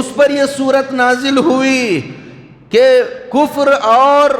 اس پر یہ صورت نازل ہوئی کہ کفر اور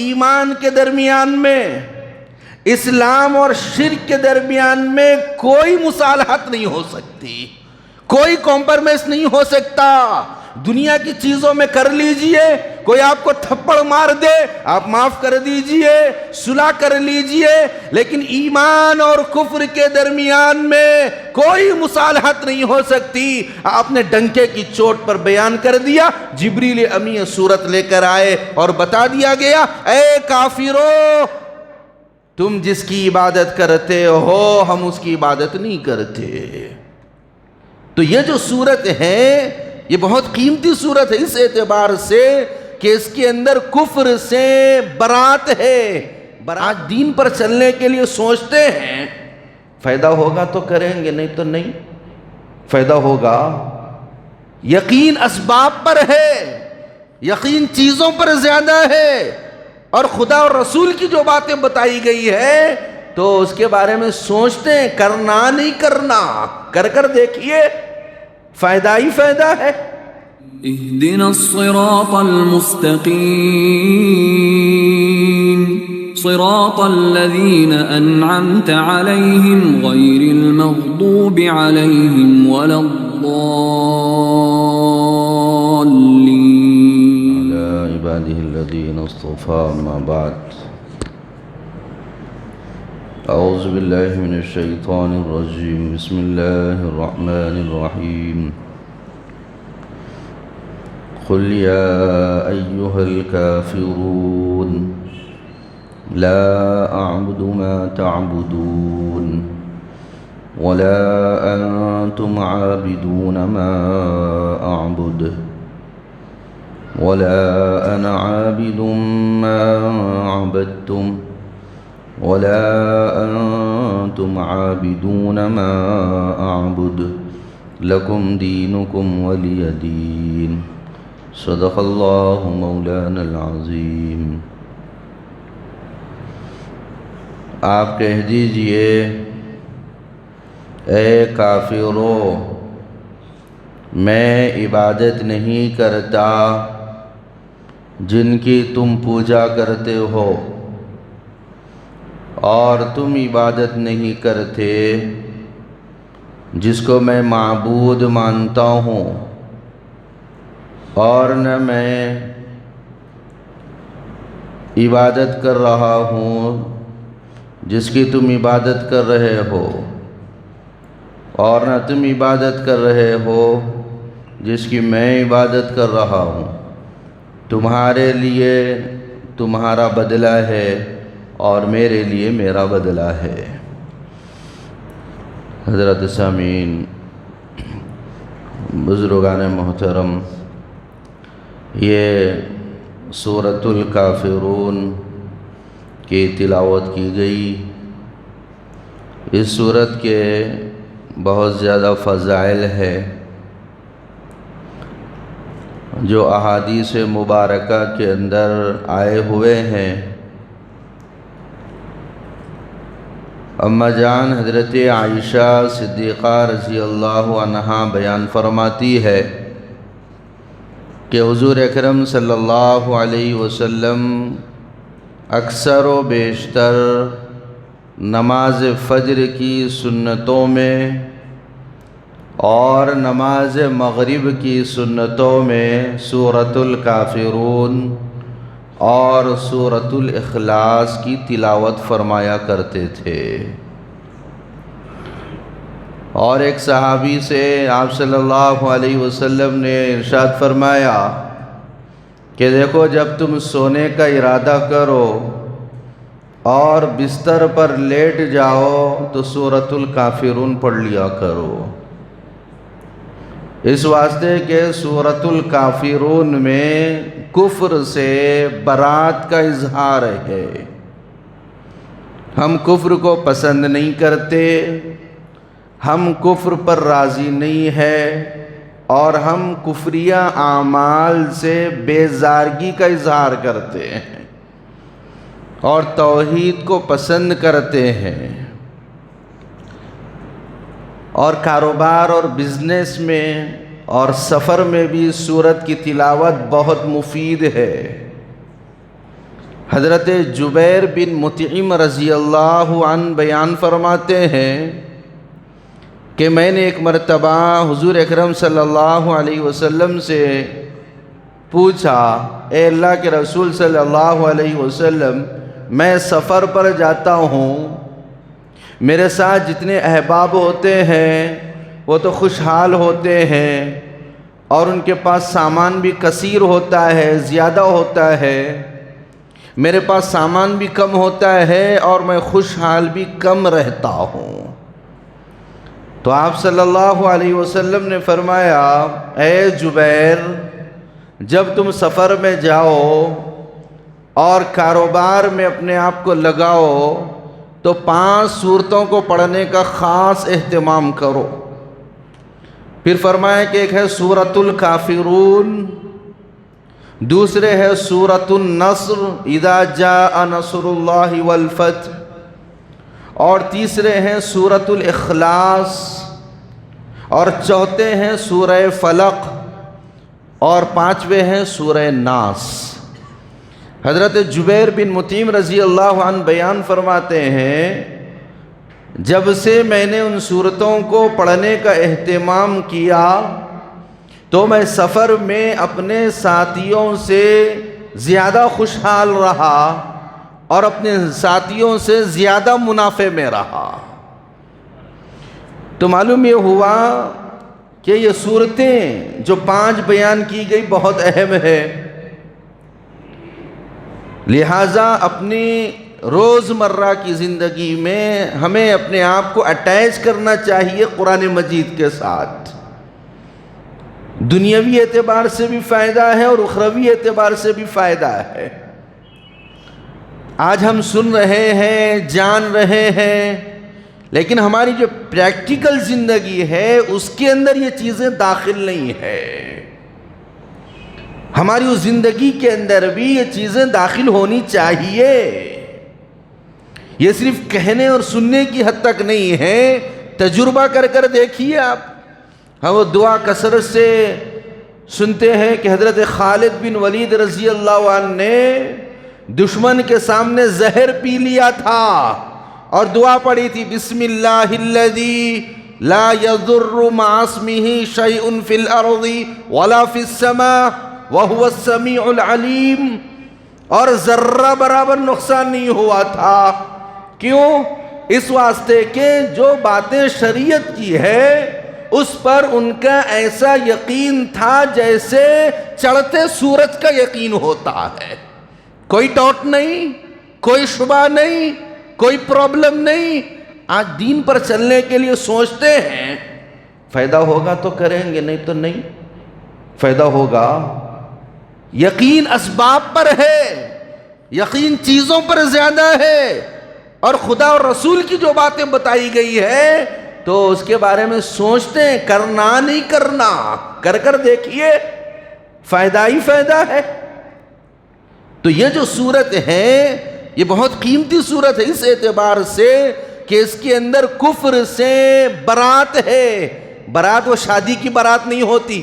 ایمان کے درمیان میں، اسلام اور شرک کے درمیان میں کوئی مصالحت نہیں ہو سکتی، کوئی کمپرمائز نہیں ہو سکتا۔ دنیا کی چیزوں میں کر لیجئے، کوئی آپ کو تھپڑ مار دے آپ معاف کر دیجئے، صلح کر لیجئے، لیکن ایمان اور کفر کے درمیان میں کوئی مصالحت نہیں ہو سکتی۔ آپ نے ڈنکے کی چوٹ پر بیان کر دیا، جبریل امی صورت لے کر آئے اور بتا دیا گیا، اے کافرو، تم جس کی عبادت کرتے ہو ہم اس کی عبادت نہیں کرتے۔ تو یہ جو صورت ہے یہ بہت قیمتی صورت ہے اس اعتبار سے کہ اس کے اندر کفر سے برات ہے۔ آج دین پر چلنے کے لیے سوچتے ہیں فائدہ ہوگا تو کریں گے، نہیں تو نہیں فائدہ ہوگا۔ یقین اسباب پر ہے، یقین چیزوں پر زیادہ ہے، اور خدا اور رسول کی جو باتیں بتائی گئی ہے تو اس کے بارے میں سوچتے ہیں کرنا نہیں کرنا، کر دیکھیے فائدہ ہی فائدہ ہے۔ اهدنا الصراط المستقيم صراط الذين أنعمت عليهم غير المغضوب عليهم ولا الضالين على عباده الذين اصطفى ما بعد أعوذ بالله من الشيطان الرجيم بسم الله الرحمن الرحيم قل يا أيها الكافرون لا أعبد ما تعبدون ولا أنتم عابدون ما أعبد ولا أنا عابد ما عبدتم ولا أنتم عابدون ما أعبد لكم دينكم ولي دين صدق الله مولانا العظيم۔ آپ کہہ دیجئے اے کافرو، میں عبادت نہیں کرتا جن کی تم پوجا کرتے ہو، اور تم عبادت نہیں کرتے جس کو میں معبود مانتا ہوں، اور نہ میں عبادت کر رہا ہوں جس کی تم عبادت کر رہے ہو، اور نہ تم عبادت کر رہے ہو جس کی میں عبادت کر رہا ہوں۔ تمہارے لیے تمہارا بدلہ ہے اور میرے لیے میرا بدلہ ہے۔ حضرت سامعین، بزرگان محترم، یہ سورۃ الکافرون کی تلاوت کی گئی۔ اس سورت کے بہت زیادہ فضائل ہے جو احادیث مبارکہ کے اندر آئے ہوئے ہیں۔ اما جان حضرت عائشہ صدیقہ رضی اللہ عنہا بیان فرماتی ہے کہ حضور اکرم صلی اللہ علیہ وسلم اکثر و بیشتر نماز فجر کی سنتوں میں اور نماز مغرب کی سنتوں میں سورۃ الکافرون اور سورۃ الاخلاص کی تلاوت فرمایا کرتے تھے۔ اور ایک صحابی سے آپ صلی اللہ علیہ وسلم نے ارشاد فرمایا کہ دیکھو، جب تم سونے کا ارادہ کرو اور بستر پر لیٹ جاؤ تو سورۃ الکافرون پڑھ لیا کرو، اس واسطے کہ سورۃ الکافرون میں کفر سے برات کا اظہار ہے۔ ہم کفر کو پسند نہیں کرتے، ہم کفر پر راضی نہیں ہے، اور ہم کفریہ اعمال سے بیزارگی کا اظہار کرتے ہیں اور توحید کو پسند کرتے ہیں۔ اور کاروبار اور بزنس میں اور سفر میں بھی سورت کی تلاوت بہت مفید ہے۔ حضرت جبیر بن مطعم رضی اللہ عنہ بیان فرماتے ہیں کہ میں نے ایک مرتبہ حضور اکرم صلی اللہ علیہ وسلم سے پوچھا، اے اللہ کے رسول صلی اللہ علیہ وسلم، میں سفر پر جاتا ہوں، میرے ساتھ جتنے احباب ہوتے ہیں وہ تو خوشحال ہوتے ہیں اور ان کے پاس سامان بھی کثیر ہوتا ہے، زیادہ ہوتا ہے، میرے پاس سامان بھی کم ہوتا ہے اور میں خوشحال بھی کم رہتا ہوں۔ تو آپ صلی اللہ علیہ وسلم نے فرمایا، اے جبیر، جب تم سفر میں جاؤ اور کاروبار میں اپنے آپ کو لگاؤ تو 5 سورتوں کو پڑھنے کا خاص اہتمام کرو۔ پھر فرمایا کہ ایک ہے سورۃ الکافرون، دوسرے ہے سورۃ النصر اذا جاء نصر اللہ والفتح، اور تیسرے ہیں سورۃ الاخلاص، اور چوتھے ہیں سورہ فلق، اور 5ویں ہیں سورہ ناس۔ حضرت جبیر بن مطعم رضی اللہ عنہ بیان فرماتے ہیں، جب سے میں نے ان سورتوں کو پڑھنے کا اہتمام کیا تو میں سفر میں اپنے ساتھیوں سے زیادہ خوشحال رہا اور اپنے ساتھیوں سے زیادہ منافع میں رہا۔ تو معلوم یہ ہوا کہ یہ صورتیں جو 5 بیان کی گئی بہت اہم ہے، لہٰذا اپنی روزمرہ کی زندگی میں ہمیں اپنے آپ کو اٹیچ کرنا چاہیے قرآن مجید کے ساتھ۔ دنیاوی اعتبار سے بھی فائدہ ہے اور اخروی اعتبار سے بھی فائدہ ہے۔ آج ہم سن رہے ہیں، جان رہے ہیں، لیکن ہماری جو پریکٹیکل زندگی ہے اس کے اندر یہ چیزیں داخل نہیں ہیں۔ ہماری اس زندگی کے اندر بھی یہ چیزیں داخل ہونی چاہیے۔ یہ صرف کہنے اور سننے کی حد تک نہیں ہے، تجربہ کر کر دیکھیے آپ۔ ہم وہ دعا کثرت سے سنتے ہیں کہ حضرت خالد بن ولید رضی اللہ عنہ نے دشمن کے سامنے زہر پی لیا تھا اور دعا پڑھی تھی، بسم اللہ الذی لا یضر مع اسمہ شیء فی الارض ولا فی السماء وہو السمیع العلیم، اور ذرہ برابر نقصان نہیں ہوا تھا۔ کیوں؟ اس واسطے کہ جو باتیں شریعت کی ہے اس پر ان کا ایسا یقین تھا جیسے چڑھتے سورج کا یقین ہوتا ہے۔ کوئی ڈاؤٹ نہیں، کوئی شبہ نہیں، کوئی پرابلم نہیں۔ آج دین پر چلنے کے لیے سوچتے ہیں فائدہ ہوگا تو کریں گے، نہیں تو نہیں فائدہ ہوگا۔ یقین اسباب پر ہے، یقین چیزوں پر زیادہ ہے، اور خدا اور رسول کی جو باتیں بتائی گئی ہے تو اس کے بارے میں سوچتے ہیں، کرنا نہیں کرنا، کر کر دیکھیے، فائدہ ہی فائدہ ہے۔ تو یہ جو صورت ہے یہ بہت قیمتی صورت ہے اس اعتبار سے کہ اس کے اندر کفر سے برات ہے۔ برات وہ شادی کی برات نہیں ہوتی،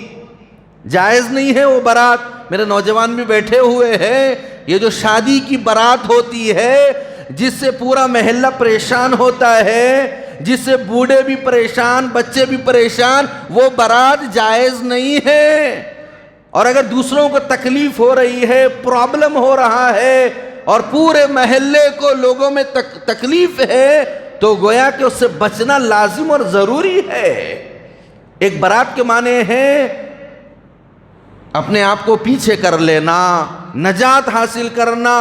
جائز نہیں ہے وہ برات۔ میرے نوجوان بھی بیٹھے ہوئے ہیں، یہ جو شادی کی برات ہوتی ہے جس سے پورا محلہ پریشان ہوتا ہے، جس سے بوڑھے بھی پریشان، بچے بھی پریشان، وہ برات جائز نہیں ہے۔ اور اگر دوسروں کو تکلیف ہو رہی ہے، پرابلم ہو رہا ہے اور پورے محلے کو لوگوں میں تکلیف ہے تو گویا کہ اس سے بچنا لازم اور ضروری ہے۔ ایک برات کے معنی ہے اپنے آپ کو پیچھے کر لینا، نجات حاصل کرنا،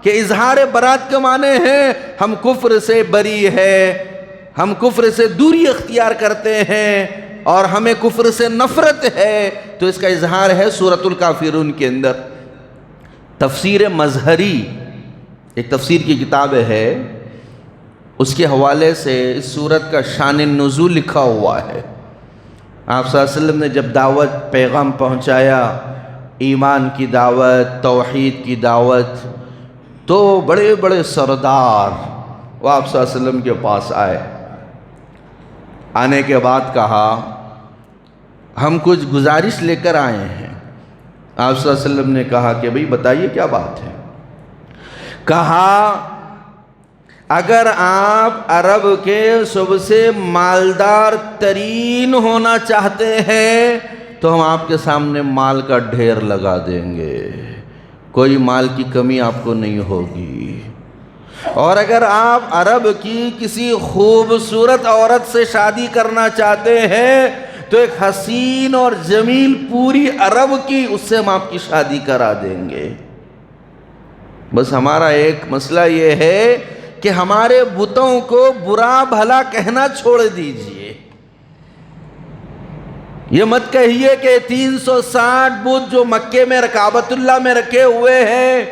کہ اظہار برات کے معنی ہے ہم کفر سے بری ہے، ہم کفر سے دوری اختیار کرتے ہیں اور ہمیں کفر سے نفرت ہے، تو اس کا اظہار ہے سورۃ الکافرون کے اندر۔ تفسیر مظہری ایک تفسیر کی کتاب ہے، اس کے حوالے سے اس سورت کا شان نزول لکھا ہوا ہے۔ آپ صلی اللہ علیہ وسلم نے جب دعوت پیغام پہنچایا، ایمان کی دعوت، توحید کی دعوت، تو بڑے بڑے سردار وہ آپ صلی اللہ علیہ وسلم کے پاس آئے۔ آنے کے بعد کہا، ہم کچھ گزارش لے کر آئے ہیں۔ آپ صلی اللہ علیہ وسلم نے کہا کہ بھئی بتائیے کیا بات ہے؟ کہا اگر آپ عرب کے سب سے مالدار ترین ہونا چاہتے ہیں تو ہم آپ کے سامنے مال کا ڈھیر لگا دیں گے، کوئی مال کی کمی آپ کو نہیں ہوگی۔ اور اگر آپ عرب کی کسی خوبصورت عورت سے شادی کرنا چاہتے ہیں تو ایک حسین اور جمیل پوری عرب کی، اس سے ہم آپ کی شادی کرا دیں گے۔ بس ہمارا ایک مسئلہ یہ ہے کہ ہمارے بتوں کو برا بھلا کہنا چھوڑ دیجئے۔ یہ مت کہیے کہ 360 بت جو مکے میں کعبۃ اللہ میں رکھے ہوئے ہیں،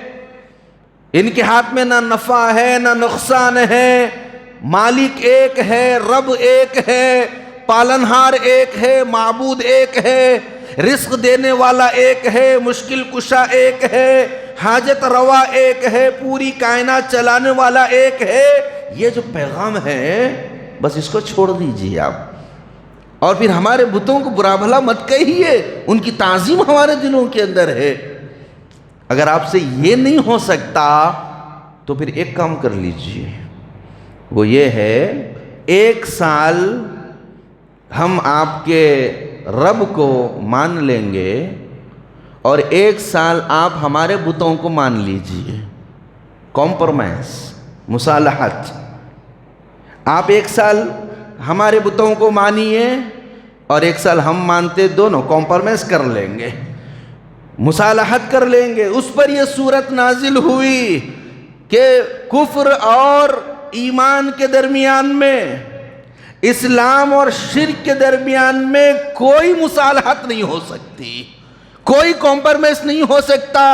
ان کے ہاتھ میں نہ نفع ہے نہ نقصان ہے، مالک ایک ہے، رب ایک ہے، پالنہار ایک ہے، معبود ایک ہے، رزق دینے والا ایک ہے، مشکل کشا ایک ہے، حاجت روا ایک ہے، پوری کائنات چلانے والا ایک ہے۔ یہ جو پیغام ہے بس اس کو چھوڑ دیجئے آپ، اور پھر ہمارے بتوں کو برا بھلا مت کہیے، ان کی تعظیم ہمارے دلوں کے اندر ہے۔ اگر آپ سے یہ نہیں ہو سکتا تو پھر ایک کام کر لیجئے، وہ یہ ہے 1 سال ہم آپ کے رب کو مان لیں گے اور 1 سال آپ ہمارے بتوں کو مان لیجئے۔ کمپرومائز، مصالحت۔ آپ 1 سال ہمارے بتوں کو مانیے اور 1 سال ہم مانتے، دونوں کمپرومائز کر لیں گے، مصالحت کر لیں گے۔ اس پر یہ سورت نازل ہوئی کہ کفر اور ایمان کے درمیان میں، اسلام اور شرک کے درمیان میں کوئی مصالحت نہیں ہو سکتی، کوئی کمپرومائز نہیں ہو سکتا۔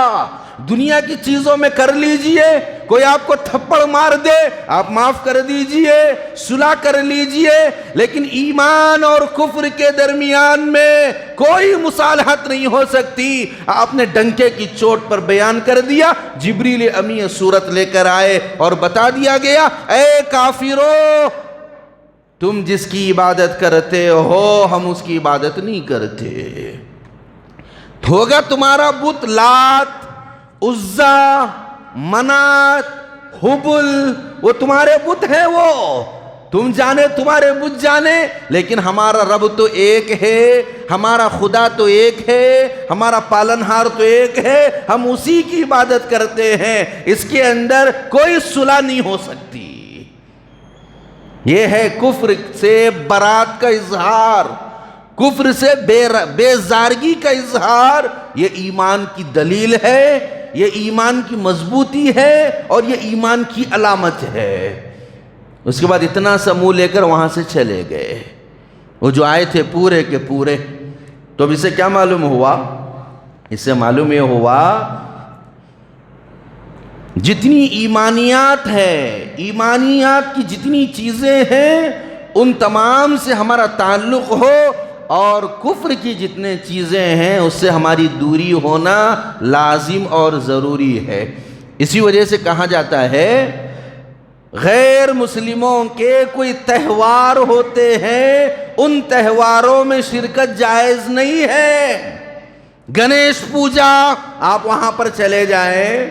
دنیا کی چیزوں میں کر لیجئے، کوئی آپ کو تھپڑ مار دے آپ معاف کر دیجئے، صلح کر لیجئے، لیکن ایمان اور کفر کے درمیان میں کوئی مصالحت نہیں ہو سکتی۔ آپ نے ڈنکے کی چوٹ پر بیان کر دیا، جبریل امی صورت لے کر آئے اور بتا دیا گیا، اے کافرو، تم جس کی عبادت کرتے ہو ہم اس کی عبادت نہیں کرتے۔ ہوگا تمہارا بت لات، عزا، منات، حبل، وہ تمہارے بت ہیں، وہ تم جانے، تمہارے بت جانے، لیکن ہمارا رب تو ایک ہے، ہمارا خدا تو ایک ہے، ہمارا پالنہار تو ایک ہے، ہم اسی کی عبادت کرتے ہیں۔ اس کے اندر کوئی صلح نہیں ہو سکتی۔ یہ ہے کفر سے برات کا اظہار، کفر سے بیزارگی کا اظہار۔ یہ ایمان کی دلیل ہے، یہ ایمان کی مضبوطی ہے اور یہ ایمان کی علامت ہے۔ اس کے بعد اتنا سا منہ لے کر وہاں سے چلے گئے، وہ جو آئے تھے پورے کے پورے۔ تو اب اسے کیا معلوم ہوا؟ اس سے معلوم یہ ہوا جتنی ایمانیات ہے، ایمانیات کی جتنی چیزیں ہیں ان تمام سے ہمارا تعلق ہو، اور کفر کی جتنے چیزیں ہیں اس سے ہماری دوری ہونا لازم اور ضروری ہے۔ اسی وجہ سے کہا جاتا ہے غیر مسلموں کے کوئی تہوار ہوتے ہیں، ان تہواروں میں شرکت جائز نہیں ہے۔ گنیش پوجا آپ وہاں پر چلے جائیں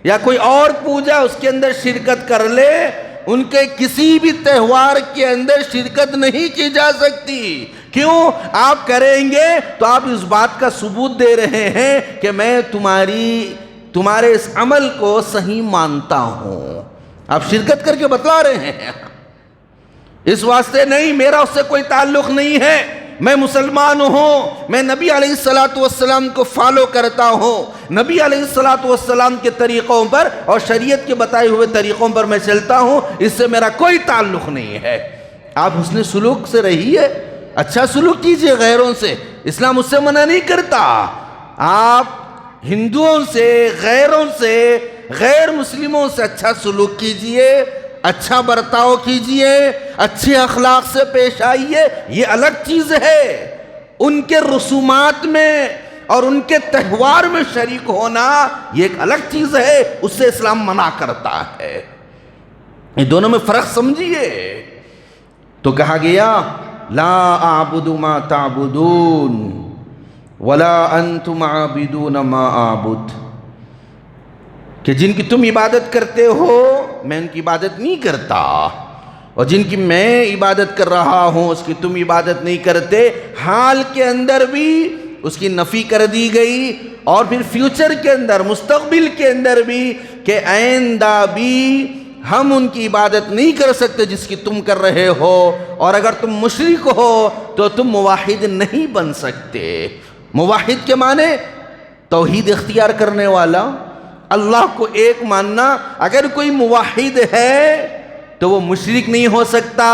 یا کوئی اور پوجا اس کے اندر شرکت کر لے، ان کے کسی بھی تہوار کے اندر شرکت نہیں کی جا سکتی۔ کیوں؟ آپ کریں گے تو آپ اس بات کا ثبوت دے رہے ہیں کہ میں تمہارے اس عمل کو صحیح مانتا ہوں، آپ شرکت کر کے بتلا رہے ہیں۔ اس واسطے نہیں، میرا اس سے کوئی تعلق نہیں ہے، میں مسلمان ہوں، میں نبی علیہ السلام کو فالو کرتا ہوں، نبی علیہ السلام کے طریقوں پر اور شریعت کے بتائے ہوئے طریقوں پر میں چلتا ہوں، اس سے میرا کوئی تعلق نہیں ہے۔ آپ حسن سلوک سے رہیے، اچھا سلوک کیجئے غیروں سے، اسلام اس سے منع نہیں کرتا۔ آپ ہندوؤں سے، غیروں سے، غیر مسلموں سے اچھا سلوک کیجئے، اچھا برتاؤ کیجئے، اچھے اخلاق سے پیش آئیے، یہ الگ چیز ہے۔ ان کے رسومات میں اور ان کے تہوار میں شریک ہونا یہ ایک الگ چیز ہے، اس سے اسلام منع کرتا ہے۔ یہ دونوں میں فرق سمجھیے۔ تو کہا گیا لا اعبد ما تعبدون ولا انتم عابدون ما اعبد، کہ جن کی تم عبادت کرتے ہو میں ان کی عبادت نہیں کرتا، اور جن کی میں عبادت کر رہا ہوں اس کی تم عبادت نہیں کرتے۔ حال کے اندر بھی اس کی نفی کر دی گئی، اور پھر فیوچر کے اندر، مستقبل کے اندر بھی، کہ آئندہ بھی ہم ان کی عبادت نہیں کر سکتے جس کی تم کر رہے ہو، اور اگر تم مشرک ہو تو تم موحد نہیں بن سکتے۔ موحد کے معنی توحید اختیار کرنے والا، اللہ کو ایک ماننا۔ اگر کوئی موحد ہے تو وہ مشرک نہیں ہو سکتا،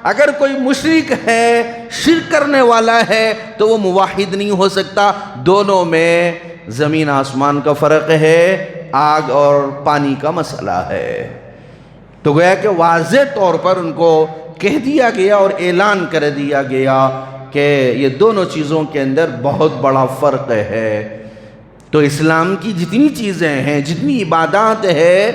اگر کوئی مشرک ہے، شرک کرنے والا ہے، تو وہ موحد نہیں ہو سکتا۔ دونوں میں زمین آسمان کا فرق ہے، آگ اور پانی کا مسئلہ ہے۔ تو گویا کہ واضح طور پر ان کو کہہ دیا گیا اور اعلان کر دیا گیا کہ یہ دونوں چیزوں کے اندر بہت بڑا فرق ہے۔ تو اسلام کی جتنی چیزیں ہیں، جتنی عبادات ہے،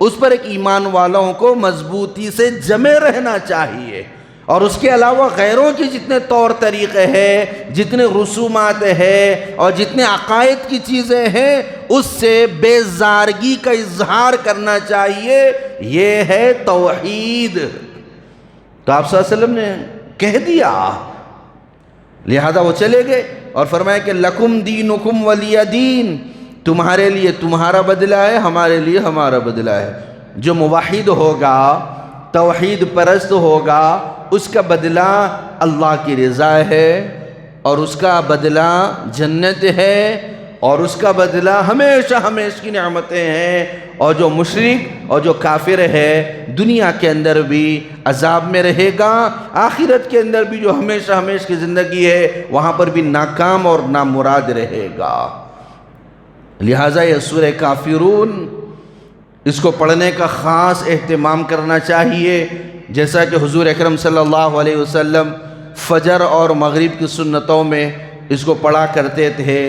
اس پر ایک ایمان والوں کو مضبوطی سے جمے رہنا چاہیے، اور اس کے علاوہ غیروں کی جتنے طور طریقے ہیں، جتنے رسومات ہیں اور جتنے عقائد کی چیزیں ہیں، اس سے بیزارگی کا اظہار کرنا چاہیے۔ یہ ہے توحید۔ تو آپ صلی اللہ علیہ وسلم نے کہہ دیا، لہذا وہ چلے گئے اور فرمایا کہ لکم دینکم ولی دین، تمہارے لیے تمہارا بدلہ ہے، ہمارے لیے ہمارا بدلہ ہے۔ جو موحد ہوگا، توحید پرست ہوگا، اس کا بدلہ اللہ کی رضا ہے، اور اس کا بدلہ جنت ہے، اور اس کا بدلہ ہمیشہ ہمیشہ کی نعمتیں ہیں۔ اور جو مشرک اور جو کافر ہے دنیا کے اندر بھی عذاب میں رہے گا، آخرت کے اندر بھی جو ہمیشہ ہمیشہ کی زندگی ہے وہاں پر بھی ناکام اور نامراد رہے گا۔ لہٰذا یہ سورہ کافرون، اس کو پڑھنے کا خاص اہتمام کرنا چاہیے، جیسا کہ حضور اکرم صلی اللہ علیہ وسلم فجر اور مغرب کی سنتوں میں اس کو پڑھا کرتے تھے،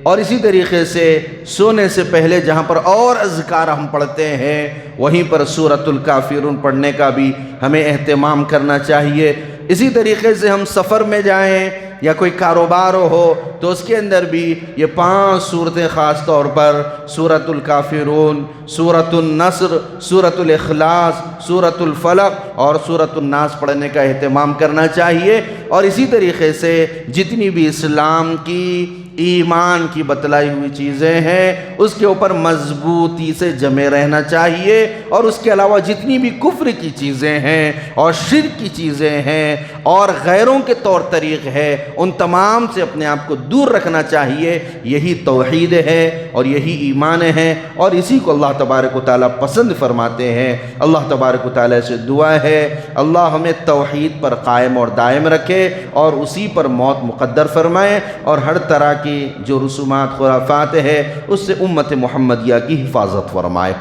اور اسی طریقے سے سونے سے پہلے جہاں پر اور اذکار ہم پڑھتے ہیں وہیں پر سورۃ الکافرون پڑھنے کا بھی ہمیں اہتمام کرنا چاہیے۔ اسی طریقے سے ہم سفر میں جائیں یا کوئی کاروبار ہو تو اس کے اندر بھی یہ 5 صورتیں خاص طور پر سورۃ الکافرون، سورۃ النصر، سورۃ الاخلاص، سورۃ الفلق اور سورۃ الناس پڑھنے کا اہتمام کرنا چاہیے۔ اور اسی طریقے سے جتنی بھی اسلام کی، ایمان کی بتلائی ہوئی چیزیں ہیں اس کے اوپر مضبوطی سے جمے رہنا چاہیے، اور اس کے علاوہ جتنی بھی کفر کی چیزیں ہیں اور شرک کی چیزیں ہیں اور غیروں کے طور طریق ہے ان تمام سے اپنے آپ کو دور رکھنا چاہیے۔ یہی توحید ہے اور یہی ایمان ہے، اور اسی کو اللہ تبارک و تعالیٰ پسند فرماتے ہیں۔ اللہ تبارک و تعالیٰ سے دعا ہے اللہ ہمیں توحید پر قائم اور دائم رکھے اور اسی پر موت مقدر فرمائے، اور ہر طرح کی جو رسومات خرافات ہے اس سے امت محمدیہ کی حفاظت فرمائے۔